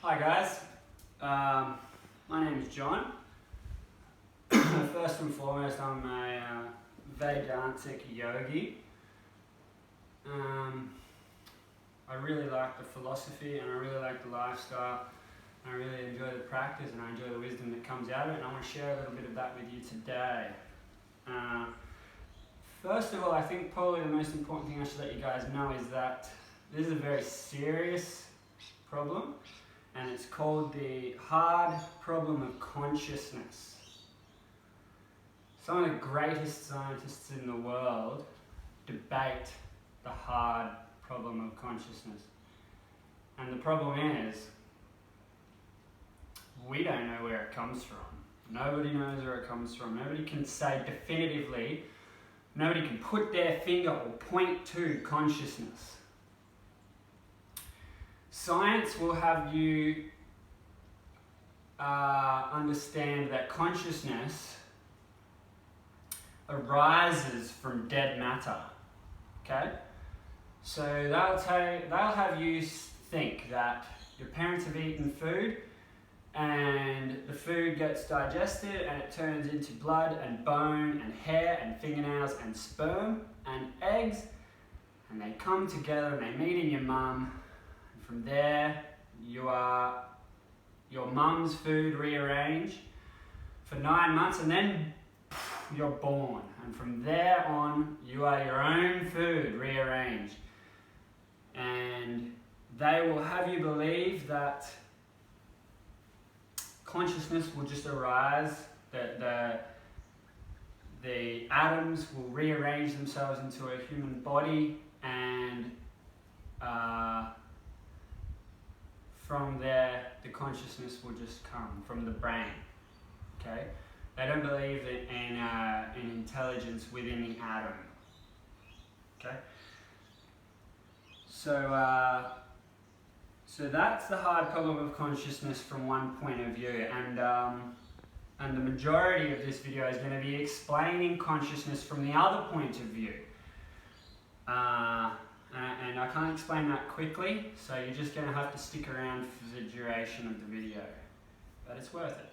Hi guys, my name is John. First and foremost, I'm a Vedantic yogi. I really like the philosophy and I really like the lifestyle. I really enjoy the practice and I enjoy the wisdom that comes out of it, and I want to share a little bit of that with you today. First of all, I think probably the most important thing I should let you guys know is that this is a very serious problem, and it's called the hard problem of consciousness. Some of the greatest scientists in the world debate the hard problem of consciousness. And the problem is, we don't know where it comes from. Nobody knows where it comes from. Nobody can say definitively, nobody can put their finger or point to consciousness. Science will have you understand that consciousness arises from dead matter. Okay? So they'll have you think that your parents have eaten food and the food gets digested and it turns into blood and bone and hair and fingernails and sperm and eggs, and they come together and they meet in your mum. From there, you are your mum's food rearranged for 9 months, and then you're born. And from there on, you are your own food rearranged. And they will have you believe that consciousness will just arise, that the atoms will rearrange themselves into a human body, and from there, the consciousness will just come from the brain. Okay? They don't believe in intelligence within the atom. Okay? So that's the hard problem of consciousness from one point of view, and the majority of this video is going to be explaining consciousness from the other point of view. And I can't explain that quickly, so you're just going to have to stick around for the duration of the video, but it's worth it.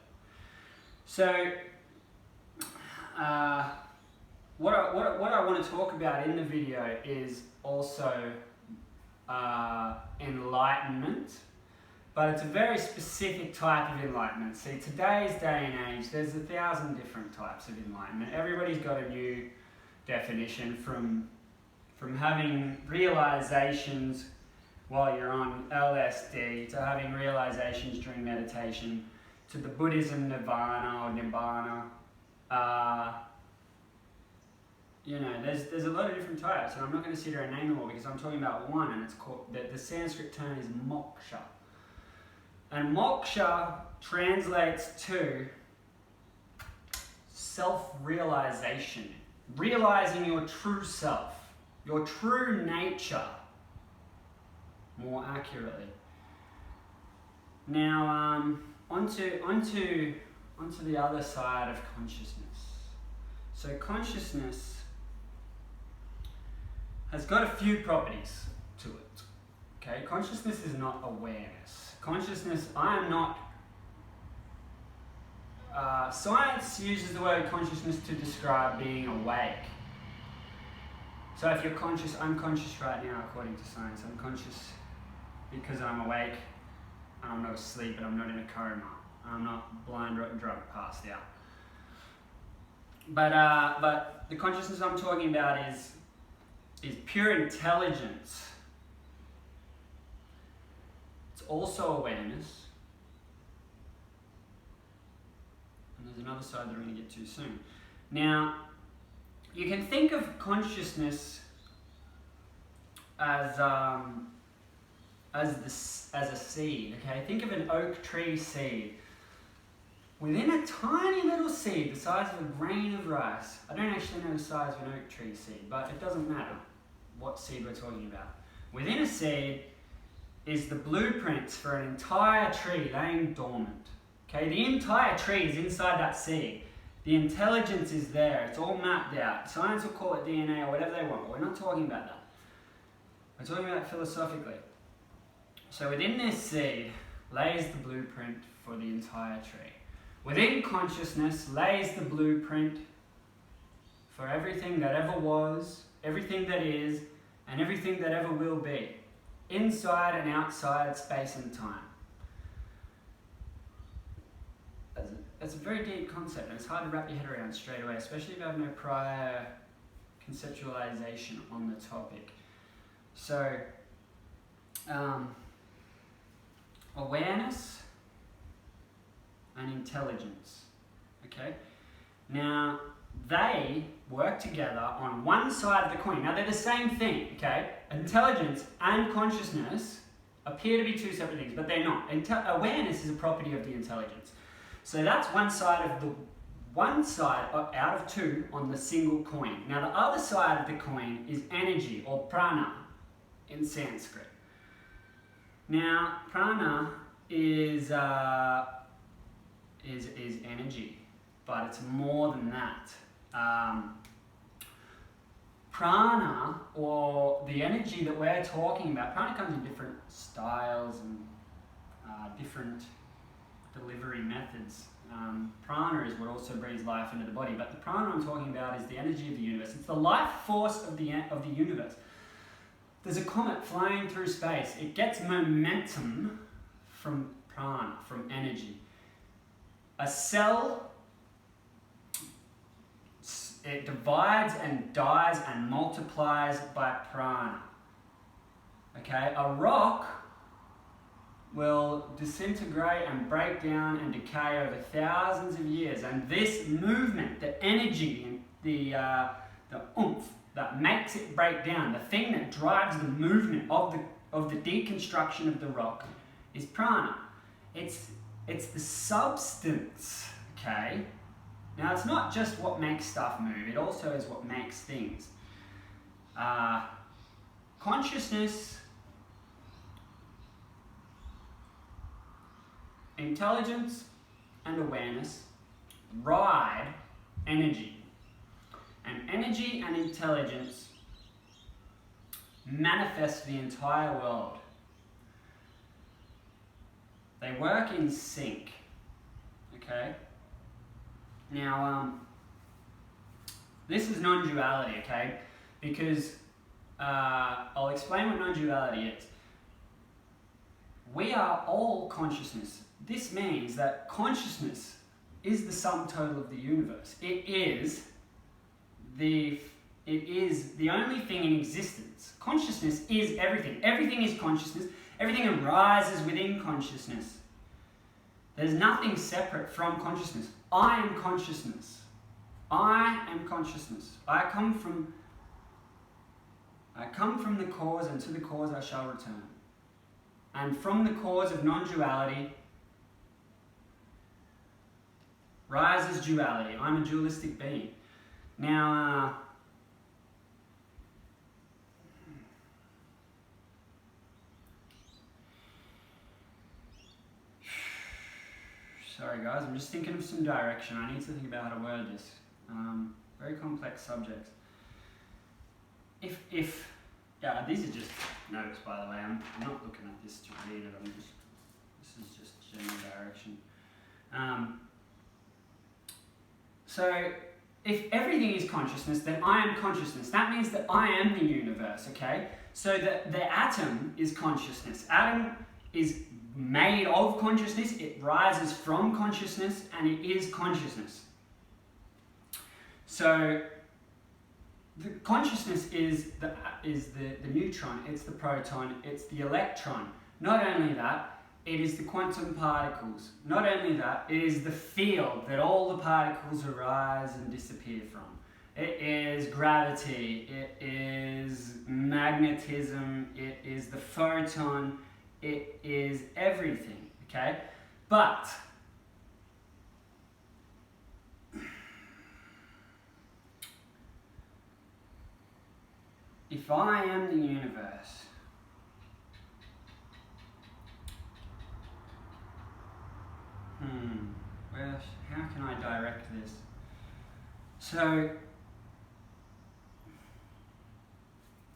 So, what I want to talk about in the video is also enlightenment, but it's a very specific type of enlightenment. See, today's day and age, there's 1,000 different types of enlightenment. Everybody's got a new definition, from having realizations while you're on LSD, to having realizations during meditation, to the Buddhism nirvana or nibbana. There's a lot of different types, and I'm not going to sit here and name them all because I'm talking about one, and it's called, the Sanskrit term is moksha. And moksha translates to self-realization, realizing your true self, your true nature, more accurately. Now, onto the other side of consciousness. So consciousness has got a few properties to it. Okay, consciousness is not awareness. Consciousness, I am not. Science uses the word consciousness to describe being awake. So if you're conscious, I'm conscious right now according to science. I'm conscious because I'm awake, and I'm not asleep, and I'm not in a coma. I'm not blind, rotten, drunk, passed out. But the consciousness I'm talking about is pure intelligence. It's also awareness. And there's another side that I'm going to get to soon. Now, you can think of consciousness as a seed. Okay, think of an oak tree seed. Within a tiny little seed, the size of a grain of rice. I don't actually know the size of an oak tree seed, but it doesn't matter what seed we're talking about. Within a seed is the blueprints for an entire tree laying dormant. Okay, the entire tree is inside that seed. The intelligence is there. It's all mapped out. Science will call it DNA or whatever they want, but we're not talking about that. We're talking about philosophically. So within this seed lays the blueprint for the entire tree. Within consciousness lays the blueprint for everything that ever was, everything that is, and everything that ever will be, inside and outside space and time. It's a very deep concept, and it's hard to wrap your head around straight away, especially if you have no prior conceptualization on the topic. So, awareness and intelligence, okay? Now, they work together on one side of the coin. Now, they're the same thing, okay? Intelligence and consciousness appear to be two separate things, but they're not. Awareness is a property of the intelligence. So that's one side out of two on the single coin. Now, the other side of the coin is energy, or prana in Sanskrit. Now, prana is energy, but it's more than that. Prana, or the energy that we're talking about, prana comes in different styles and different delivery methods. Prana is what also breathes life into the body, but the prana I'm talking about is the energy of the universe. It's the life force of the universe. There's a comet flying through space. It gets momentum from prana, from energy. A cell, it divides and dies and multiplies by prana. Okay, a rock will disintegrate and break down and decay over thousands of years, and this movement, the energy, the oomph that makes it break down, the thing that drives the movement of the deconstruction of the rock, is prana. It's the substance, okay? Now, it's not just what makes stuff move, it also is what makes things. Consciousness, intelligence, and awareness ride energy. And energy and intelligence manifest the entire world. They work in sync, okay? Now, this is non-duality, okay? Because I'll explain what non-duality is. We are all consciousness. This means that consciousness is the sum total of the universe. It is the only thing in existence. Consciousness is everything. Everything is consciousness. Everything arises within consciousness. There's nothing separate from consciousness. I am consciousness. I am consciousness. I come from the cause, and to the cause I shall return. And from the cause of non-duality rises duality. I'm a dualistic being. Now, sorry guys, I'm just thinking of some direction. I need to think about how to word this. Very complex subject. Yeah, these are just notes, by the way. I'm not looking at this to read it. This is just general direction. So, if everything is consciousness, then I am consciousness. That means that I am the universe, okay? So the atom is consciousness. Atom is made of consciousness, it rises from consciousness, and it is consciousness. So, the consciousness is the neutron, it's the proton, it's the electron. Not only that, it is the quantum particles. Not only that, it is the field that all the particles arise and disappear from. It is gravity, it is magnetism, it is the photon, it is everything, okay? But if I am the universe, how can I direct this? So,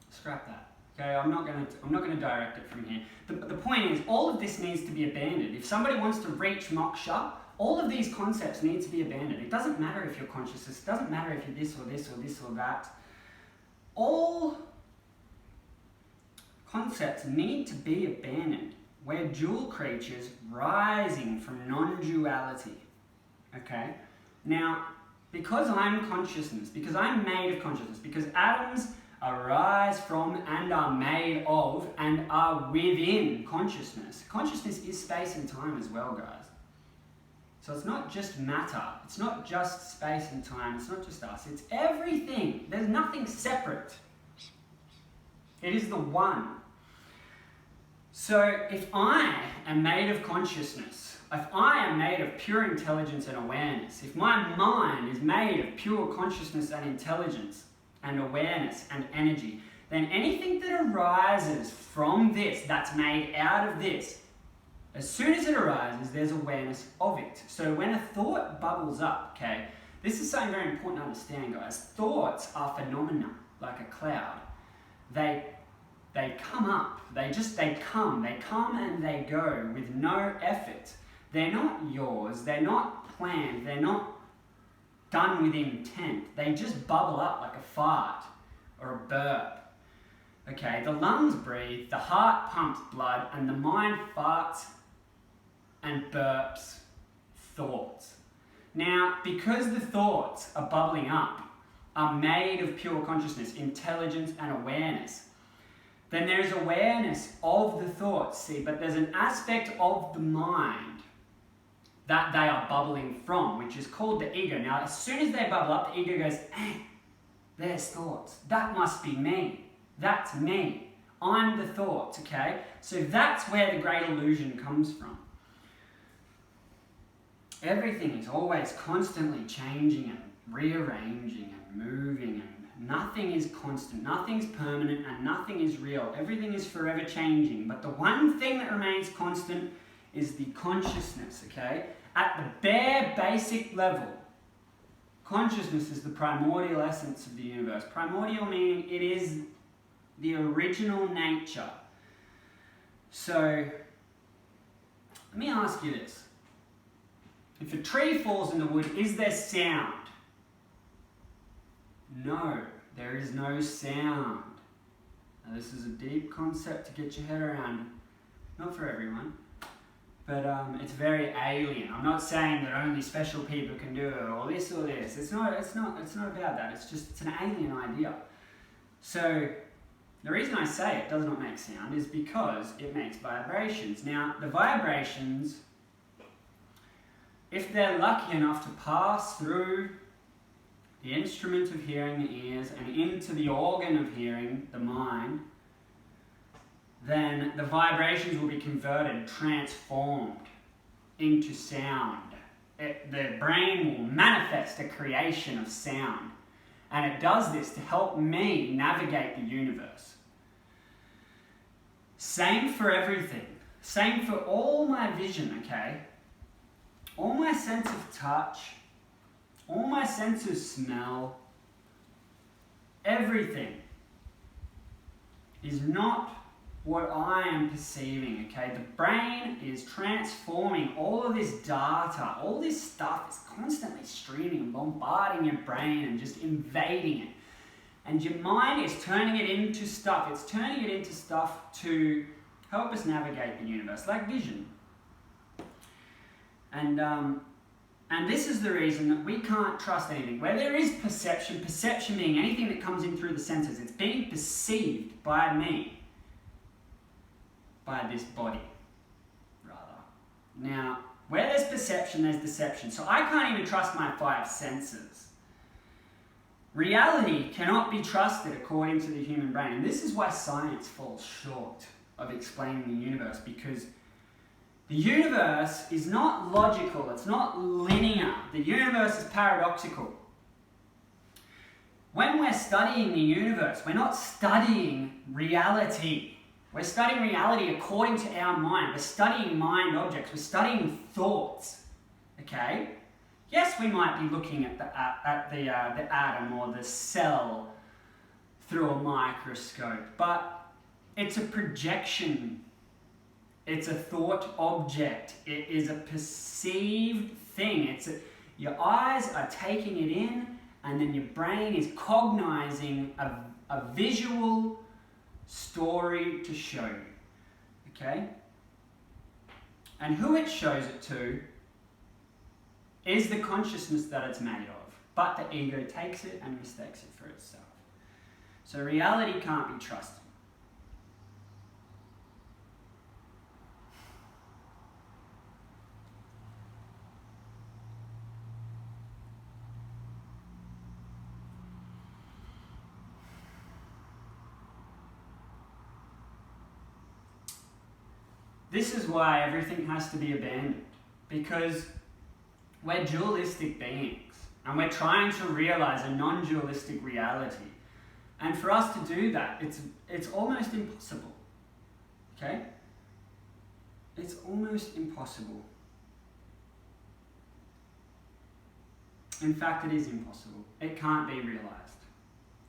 scrap that. Okay, I'm not gonna direct it from here. The point is, all of this needs to be abandoned. If somebody wants to reach moksha, all of these concepts need to be abandoned. It doesn't matter if you're conscious. It doesn't matter if you're this or this or this or that. All concepts need to be abandoned. We're dual creatures rising from non-duality. Okay? Now, because I'm consciousness, because I'm made of consciousness, because atoms arise from and are made of and are within consciousness. Consciousness is space and time as well, guys. So it's not just matter, it's not just space and time, it's not just us, it's everything. There's nothing separate. It is the one. So if I am made of consciousness, if I am made of pure intelligence and awareness, if my mind is made of pure consciousness and intelligence and awareness and energy, then anything that arises from this, that's made out of this, as soon as it arises, there's awareness of it. So when a thought bubbles up, okay, this is something very important to understand, guys. Thoughts are phenomena, like a cloud. They come up, they come and they go with no effort. They're not yours, they're not planned, they're not done with intent. They just bubble up like a fart or a burp. Okay, the lungs breathe, the heart pumps blood, and the mind farts and burps thoughts. Now, because the thoughts are bubbling up, are made of pure consciousness, intelligence, and awareness, then there's awareness of the thoughts, see, but there's an aspect of the mind that they are bubbling from, which is called the ego. Now, as soon as they bubble up, the ego goes, hey, there's thoughts. That must be me. That's me. I'm the thoughts, okay? So that's where the great illusion comes from. Everything is always constantly changing and rearranging and moving, and nothing is constant, nothing's permanent, and nothing is real. Everything is forever changing, but the one thing that remains constant is the consciousness, okay? At the bare basic level, consciousness is the primordial essence of the universe. Primordial meaning it is the original nature. So, let me ask you this. If a tree falls in the wood, is there sound? No, there is no sound. Now, this is a deep concept to get your head around. Not for everyone, but it's very alien. I'm not saying that only special people can do it, or this or this. It's not about that. It's an alien idea. So the reason I say it does not make sound is because it makes vibrations. Now, the vibrations, if they're lucky enough to pass through the instrument of hearing, the ears, and into the organ of hearing, the mind, then the vibrations will be converted, transformed into sound. The brain will manifest a creation of sound. And it does this to help me navigate the universe. Same for everything. Same for all my vision, okay? All my sense of touch, all my sense of smell, everything is not what I am perceiving, okay? The brain is transforming all of this data, all this stuff is constantly streaming and bombarding your brain and just invading it. And your mind is turning it into stuff. It's turning it into stuff to help us navigate the universe, like vision. And this is the reason that we can't trust anything. Where there is perception, perception being anything that comes in through the senses, it's being perceived by me, by this body, rather. Now, where there's perception, there's deception. So I can't even trust my five senses. Reality cannot be trusted according to the human brain. And this is why science falls short of explaining the universe, because the universe is not logical, it's not linear. The universe is paradoxical. When we're studying the universe, we're not studying reality. We're studying reality according to our mind. We're studying mind objects. We're studying thoughts. Okay? Yes, we might be looking at the atom or the cell through a microscope, but It's a projection. It's a thought object. It is a perceived thing. Your eyes are taking it in, and then your brain is cognizing a visual story to show you. Okay? And who it shows it to is the consciousness that it's made of. But the ego takes it and mistakes it for itself. So reality can't be trusted. This is why everything has to be abandoned, because we're dualistic beings and we're trying to realize a non-dualistic reality. And for us to do that, it's almost impossible. Okay? It's almost impossible. In fact, it is impossible. It can't be realized.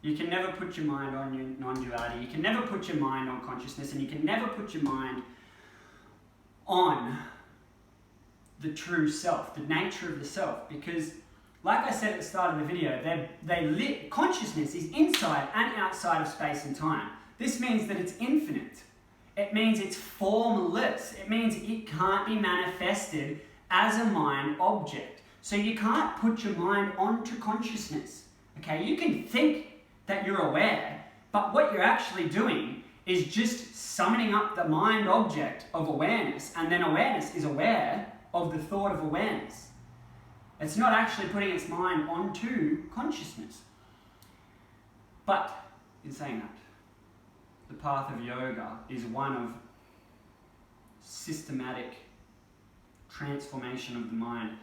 You can never put your mind on your non-duality. You can never put your mind on consciousness, and you can never put your mind on the true self, the nature of the self, because like I said at the start of the video, consciousness is inside and outside of space and time. This means that it's infinite. It means it's formless. It means it can't be manifested as a mind object. So you can't put your mind onto consciousness. Okay, you can think that you're aware, but what you're actually doing is just summoning up the mind object of awareness, and then awareness is aware of the thought of awareness. It's not actually putting its mind onto consciousness. But in saying that, the path of yoga is one of systematic transformation of the mind.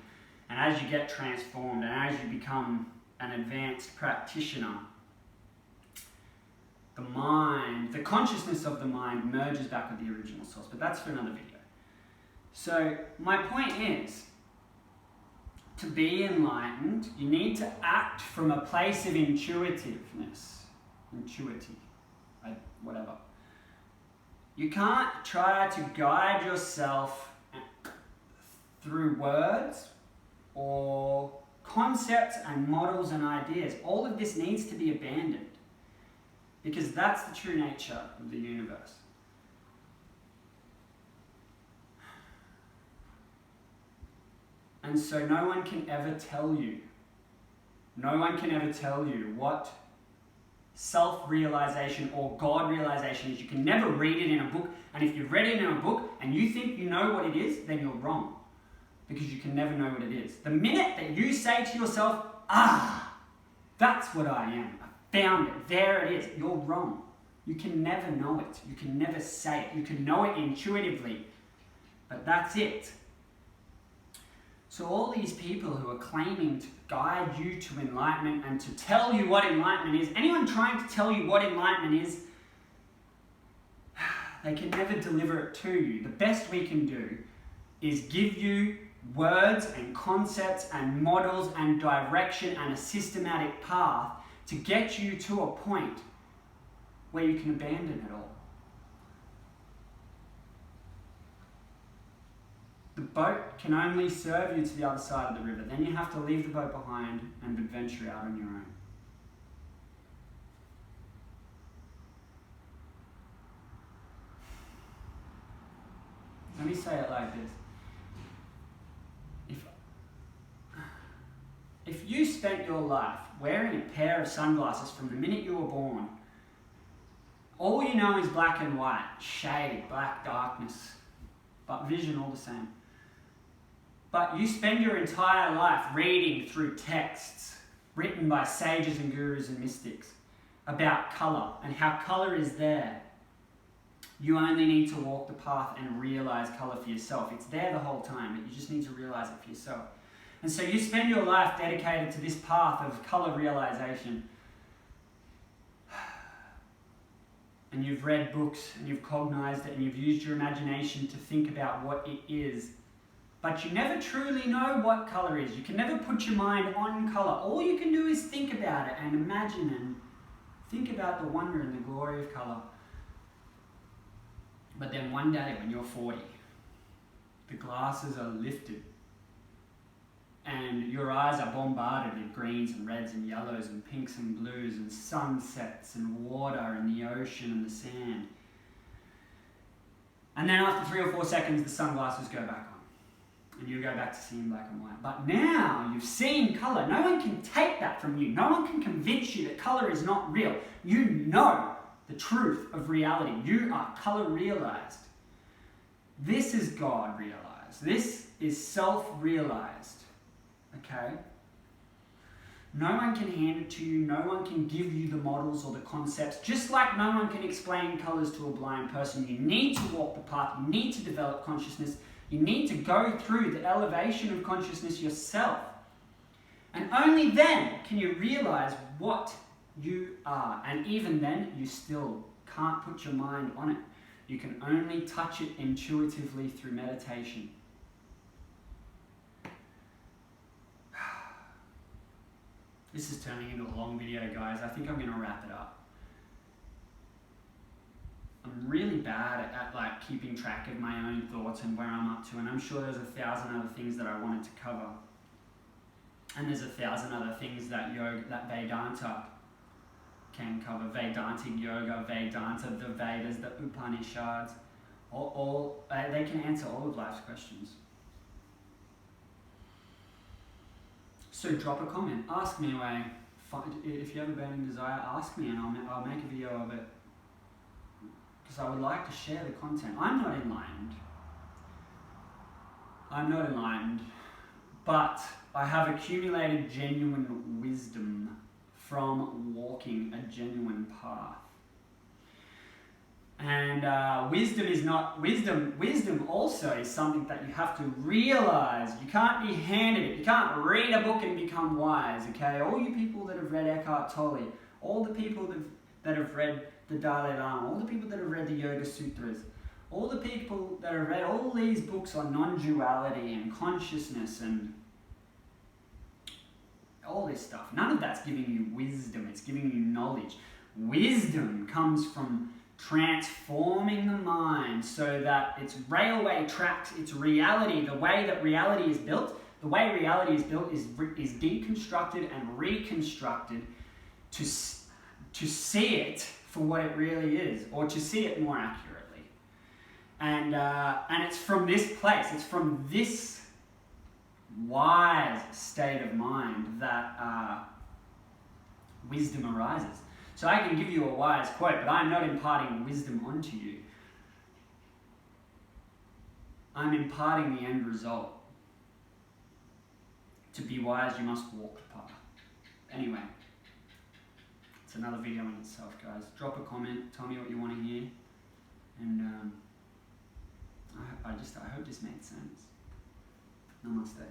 And as you get transformed and as you become an advanced practitioner, the mind, the consciousness of the mind merges back with the original source. But that's for another video. So my point is, to be enlightened, you need to act from a place of intuitiveness. Whatever. You can't try to guide yourself through words or concepts and models and ideas. All of this needs to be abandoned, because that's the true nature of the universe. And so no one can ever tell you what self-realization or God realization is. You can never read it in a book, and if you've read it in a book and you think you know what it is, then you're wrong, because you can never know what it is. The minute that you say to yourself, that's what I am, I found it, there it is, you're wrong. You can never know it. You can never say it. You can know it intuitively, but that's it. So all these people who are claiming to guide you to enlightenment and to tell you what enlightenment is, anyone trying to tell you what enlightenment is, they can never deliver it to you. The best we can do is give you words and concepts and models and direction and a systematic path to get you to a point where you can abandon it all. The boat can only serve you to the other side of the river. Then you have to leave the boat behind and adventure out on your own. Let me say it like this. If you spent your life wearing a pair of sunglasses from the minute you were born, all you know is black and white, shade, black, darkness, but vision all the same. But you spend your entire life reading through texts written by sages and gurus and mystics about colour and how colour is there. You only need to walk the path and realise colour for yourself. It's there the whole time, but you just need to realise it for yourself. And so you spend your life dedicated to this path of colour realisation. And you've read books and you've cognised it and you've used your imagination to think about what it is. But you never truly know what colour is. You can never put your mind on colour. All you can do is think about it and imagine and think about the wonder and the glory of colour. But then one day when you're 40, the glasses are lifted and your eyes are bombarded with greens and reds and yellows and pinks and blues and sunsets and water and the ocean and the sand. And then after 3 or 4 seconds, the sunglasses go back on and you go back to seeing black and white. But now you've seen colour. No one can take that from you. No one can convince you that colour is not real. You know the truth of reality. You are colour realized. This is God realized. This is self-realized. Okay? No one can hand it to you. No one can give you the models or the concepts. Just like no one can explain colours to a blind person. You need to walk the path. You need to develop consciousness. You need to go through the elevation of consciousness yourself. And only then can you realize what you are. And even then, you still can't put your mind on it. You can only touch it intuitively through meditation. This is turning into a long video, guys. I think I'm going to wrap it up. I'm really bad at like keeping track of my own thoughts and where I'm up to, and I'm sure there's 1,000 other things that I wanted to cover. And there's 1,000 other things that Vedanta can cover. Vedantic yoga, Vedanta, the Vedas, the Upanishads. They can answer all of life's questions. So drop a comment, ask me away. If you have a burning desire, ask me and I'll make a video of it. Because I would like to share the content. I'm not enlightened, but I have accumulated genuine wisdom from walking a genuine path. And wisdom also is something that you have to realize. You can't be handed it. You can't read a book and become wise, okay? All you people that have read Eckhart Tolle, all the people that have read the Dalai Lama, all the people that have read the Yoga Sutras, all the people that have read all these books on non-duality and consciousness and all this stuff. None of that's giving you wisdom. It's giving you knowledge. Wisdom comes from transforming the mind so that its railway tracks, its reality, the way that reality is built, is deconstructed and reconstructed to see it for what it really is, or to see it more accurately. And it's from this place, it's from this wise state of mind that wisdom arises. So I can give you a wise quote, but I'm not imparting wisdom onto you. I'm imparting the end result. To be wise, you must walk the path. Anyway, it's another video in itself, guys. Drop a comment, tell me what you want to hear, and I hope this made sense. Namaste.